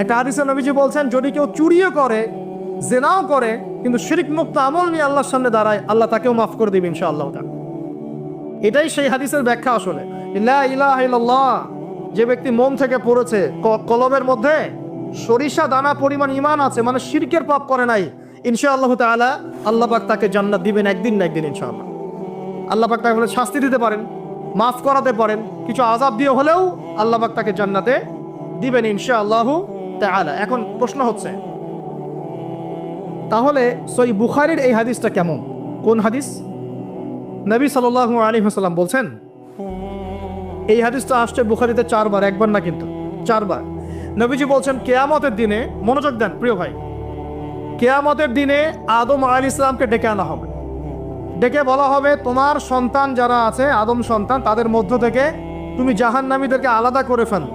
একটা হাদিসে নবীজি বলছেন, যদি কেউ চুরিও করে, জেনাও করে, কিন্তু শিরক মুক্ত আমল নিয়ে আল্লাহর সামনে দাঁড়ায়, আল্লাহ তাকেও মাফ করে দিবে ইনশাআল্লাহ। এটাই সেই হাদিসের ব্যাখ্যা। আসলে লা ইলাহা ইল্লাল্লাহ যে ব্যক্তি মন থেকে পড়েছে, কলবের মধ্যে সরিষা দানা পরিমাণ ঈমান আছে, মানে শিরকের পাপ করে নাই, ইনশাআল্লাহ তাআলা আল্লাহ পাক তাকে জান্নাত দিবেন একদিন না একদিন ইনশাআল্লাহ। আল্লাহ পাক তাকে শাস্তি দিতে পারেন, মাফ করাতে পারেন, কিছু আযাব দিয়ে হলেও আল্লাহ পাক তাকে জান্নাতে দিবেন ইনশাআল্লাহ তাআলা। এখন প্রশ্ন হচ্ছে, তাহলে সহিহ বুখারীর এই হাদিসটা কেমন? কোন হাদিস? নবী সাল্লাল্লাহু আলাইহি ওয়াসাল্লাম বলছেন, এই হাদিসটা আসছে বুখারীতে 4 বার, একবার না কিন্তু 4 বার। নবীজি বলছেন, কিয়ামতের দিনে, মনোযোগ দেন প্রিয় ভাই, কিয়ামতের দিনে আদম আলাইহিস সালামকে ডেকে আনা হবে। ডেকে বলা হবে, তোমার সন্তান যারা আছে, আদম সন্তান, তাদের মধ্য থেকে তুমি জাহান্নামীদেরকে আলাদা করে ফেলো।